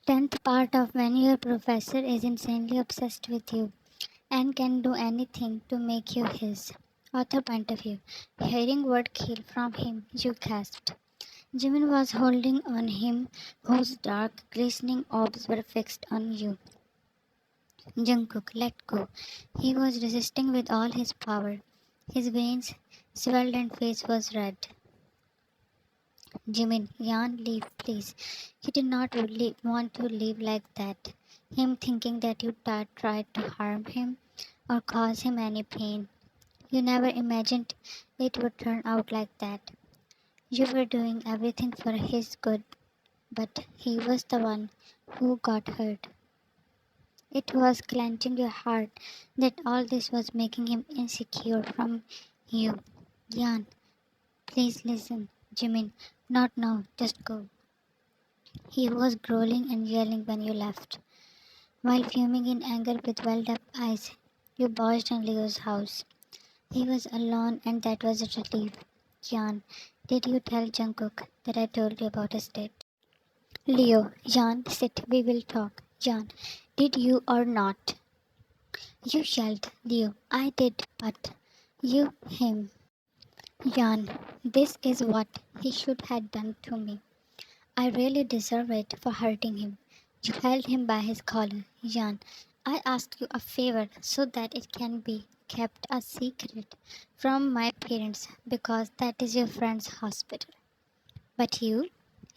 Tenth part of when your professor is insanely obsessed with you and can do anything to make you his. Author point of view. Hearing word kill from him, you gasped. Jimin was holding on him, whose dark, glistening orbs were fixed on you. Jungkook let go. He was resisting with all his power. His veins swelled and face was red. Jimin, Yan, leave, please. He did not really want to leave like that. Him thinking that you tried to harm him or cause him any pain. You never imagined it would turn out like that. You were doing everything for his good, but he was the one who got hurt. It was clenching your heart that all this was making him insecure from you. Yan, please listen. Jimin, not now, just go. He was growling and yelling when you left. While fuming in anger with welled up eyes, you barged in Leo's house. He was alone and that was a relief. Yan, did you tell Jungkook that I told you about his death? Leo, Yan, sit, we will talk. Yan, did you or not? You yelled. Leo, I did, but you, him. Yan, this is what he should have done to me. I really deserve it for hurting him. You held him by his collar. Yan, I asked you a favor so that it can be kept a secret from my parents because that is your friend's hospital. But you,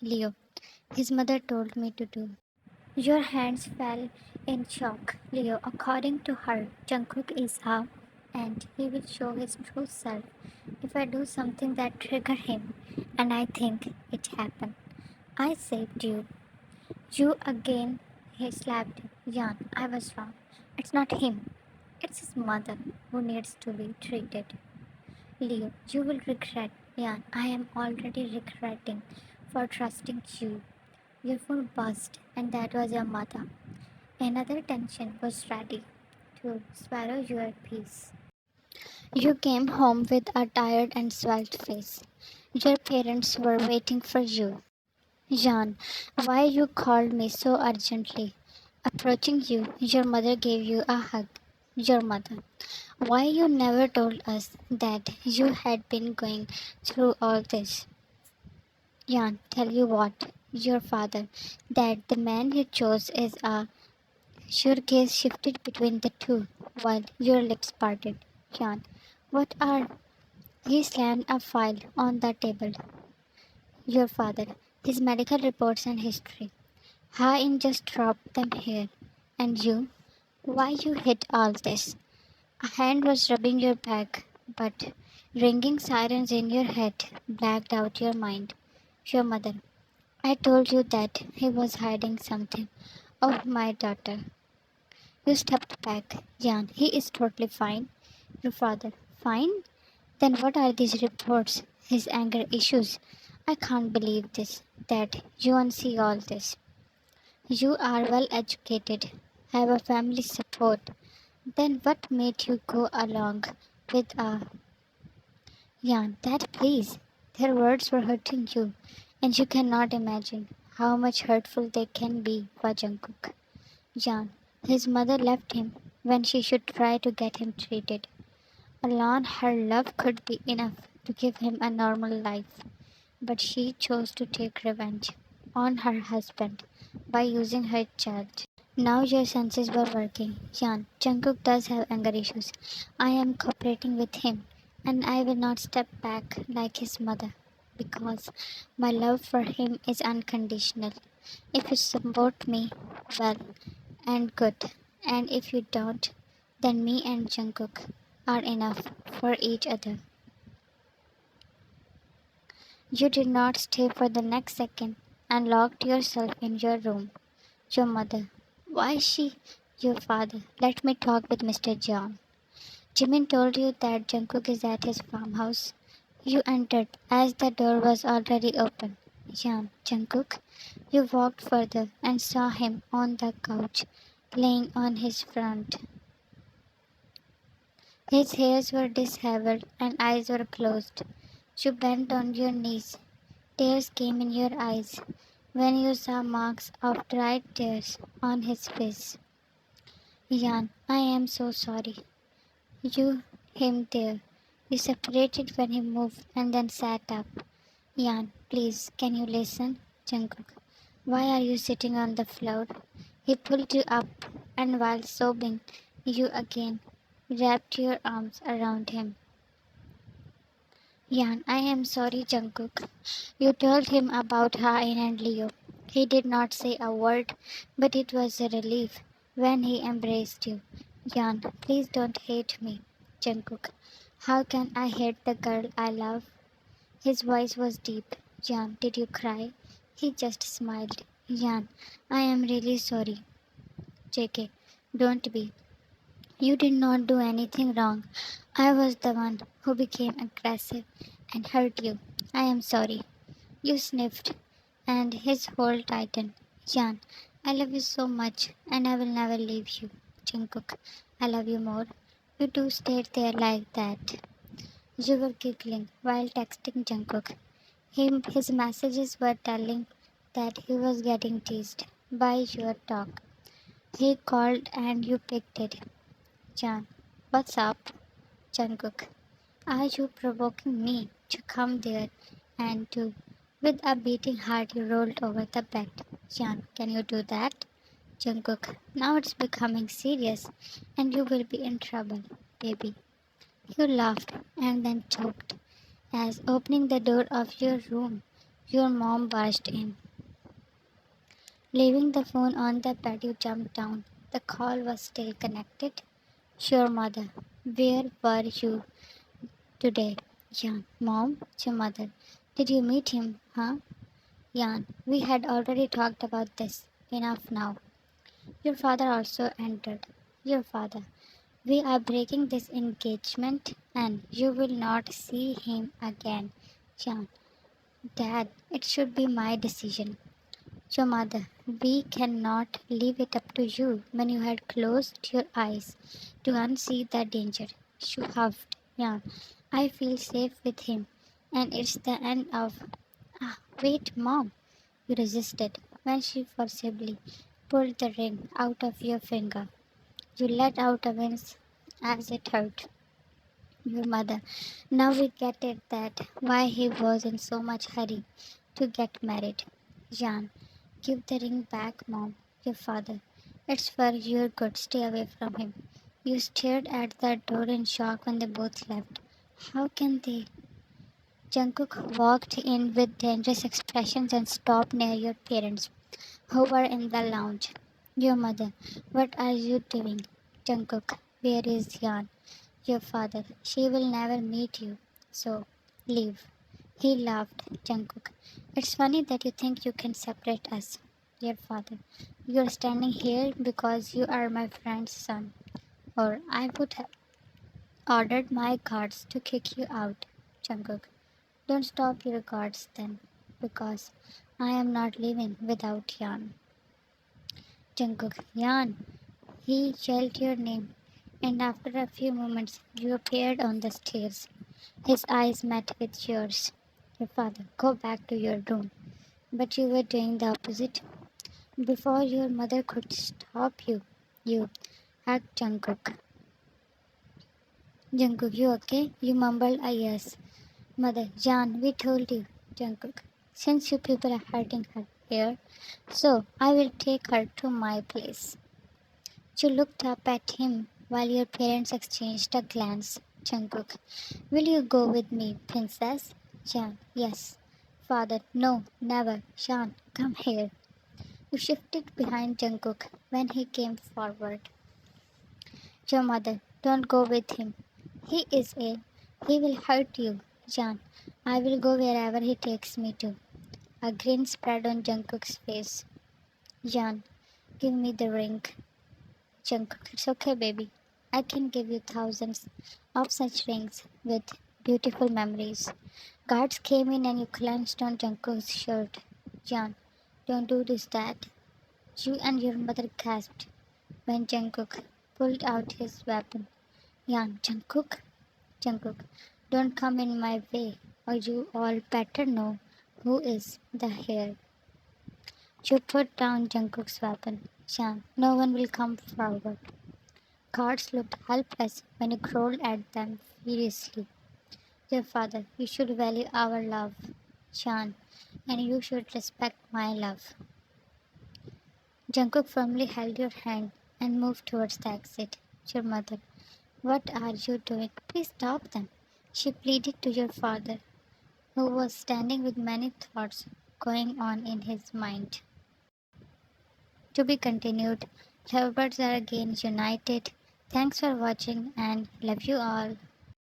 Leo, his mother told me to do. Your hands fell in shock. Leo, according to her, Jungkook is out and he will show his true self if I do something that trigger him. And I think it happened. I saved you. You again, he slapped him. Jan, I was wrong. It's not him. It's his mother who needs to be treated. Leo, you will regret. Jan, I am already regretting for trusting you. Your phone buzzed, and that was your mother. Another tension was ready to swallow your peace. You came home with a tired and swelled face. Your parents were waiting for you. Jean, why you called me so urgently? Approaching you, your mother gave you a hug. Your mother. Why you never told us that you had been going through all this? Jan, tell you what, your father, that the man you chose is a. Your gaze shifted between the two while your lips parted. Jan, what are. He slammed a file on the table. Your father, his medical reports and history. I just dropped them here. And you? Why you hid all this? A hand was rubbing your back, but ringing sirens in your head blacked out your mind. Your mother. I told you that he was hiding something. Oh, my daughter. You stepped back. Jan, he is totally fine. Your father. Fine? Then what are these reports? His anger issues. I can't believe this. That you unsee all this. You are well educated, have a family support. Then what made you go along with a Jan? That please. Their words were hurting you, and you cannot imagine how much hurtful they can be for Jungkook. Jan, his mother left him when she should try to get him treated. Alone her love could be enough to give him a normal life, but she chose to take revenge on her husband by using her child. Now your senses were working. Jan, Jungkook does have anger issues. I am cooperating with him, and I will not step back like his mother, because my love for him is unconditional. If you support me, well and good, and if you don't, then me and Jungkook are enough for each other. You did not stay for the next second and locked yourself in your room. Your mother. Why she? Your father. Let me talk with Mr. John. Jimin told you that Jungkook is at his farmhouse. You entered as the door was already open. Jan, Jungkook? You walked further and saw him on the couch, laying on his front. His hairs were disheveled and eyes were closed. You bent on your knees. Tears came in your eyes. when you saw marks of dried tears on his face. Jan, I am so sorry. You, him there. You separated when he moved and then sat up. Jan, please, can you listen? Jungkook, why are you sitting on the floor? He pulled you up, and while sobbing, you again wrapped your arms around him. Jan, I am sorry, Jungkook. You told him about Hain and Leo. He did not say a word, but it was a relief when he embraced you. Jan, please don't hate me. Jungkook, how can I hate the girl I love? His voice was deep. Jan, did you cry? He just smiled. Jan, I am really sorry. JK, don't be. You did not do anything wrong. I was the one who became aggressive and hurt you. I am sorry. You sniffed, and his hold tightened. Jan, I love you so much, and I will never leave you. Jungkook, I love you more. You two stayed there like that. You were giggling while texting Jungkook. His messages were telling that he was getting teased by your talk. He called and you picked it. Jan, what's up? Jungkook, are you provoking me to come there and to? With a beating heart, you rolled over the bed. Jan, can you do that? Jungkook, now it's becoming serious and you will be in trouble, baby. You laughed and then choked as opening the door of your room, your mom burst in. Leaving the phone on the bed, you jumped down. The call was still connected. Sure, mother. Where were you today? Jan, mom, your mother. Did you meet him, huh? Jan, we had already talked about this. Enough now. Your father also entered. Your father. We are breaking this engagement and you will not see him again. Jan, Dad, it should be my decision. Your mother, we cannot leave it up to you when you had closed your eyes to unsee the danger. She huffed. Yeah, I feel safe with him, and it's the end of. Ah, wait, Mom. You resisted when she forcibly pulled the ring out of your finger. You let out a wince as it hurt. Your mother. Now we get it that why he was in so much hurry to get married. Jan, give the ring back, Mom. Your father. It's for your good. Stay away from him. You stared at the door in shock when they both left. How can they? Jungkook walked in with dangerous expressions and stopped near your parents, who were in the lounge. Your mother. What are you doing? Jungkook. Where is Yan? Your father. She will never meet you. So, leave. He laughed. Jungkook. It's funny that you think you can separate us. Your father. You're standing here because you are my friend's son. Or I would have ordered my guards to kick you out. Jungkook. Don't stop your guards then. Because I am not leaving without Yan. Jungkook. Yan. He yelled your name. And after a few moments, you appeared on the stairs. His eyes met with yours. Your father, go back to your room. But you were doing the opposite. Before your mother could stop you, you hugged Jungkook. Jungkook, you okay? You mumbled a yes. Mother, Jan, we told you. Jungkook, since you people are hurting her here, so I will take her to my place. You looked up at him while your parents exchanged a glance. Jungkook, will you go with me, princess? Jan, yes. Father, no, never. Jan, come here. You shifted behind Jungkook when he came forward. Your mother, don't go with him. He is ill. He will hurt you. Jan, I will go wherever he takes me to. A grin spread on Jungkook's face. Jan, give me the ring. Jungkook, it's okay, baby. I can give you thousands of such rings with beautiful memories. Guards came in and you clenched on Jungkook's shirt. Jan, don't do this, Dad. You and your mother gasped when Jungkook pulled out his weapon. Jan, Jungkook? Jungkook, don't come in my way, or you all better know who is the heir. You put down Jungkook's weapon. Shan, no one will come forward. Guards looked helpless when you growled at them furiously. Dear father, you should value our love, Shan, and you should respect my love. Jungkook firmly held your hand and moved towards the exit. Your mother, what are you doing? Please stop them. She pleaded to your father, who was standing with many thoughts going on in his mind. To be continued. Lovebirds are again united. Thanks for watching and love you all.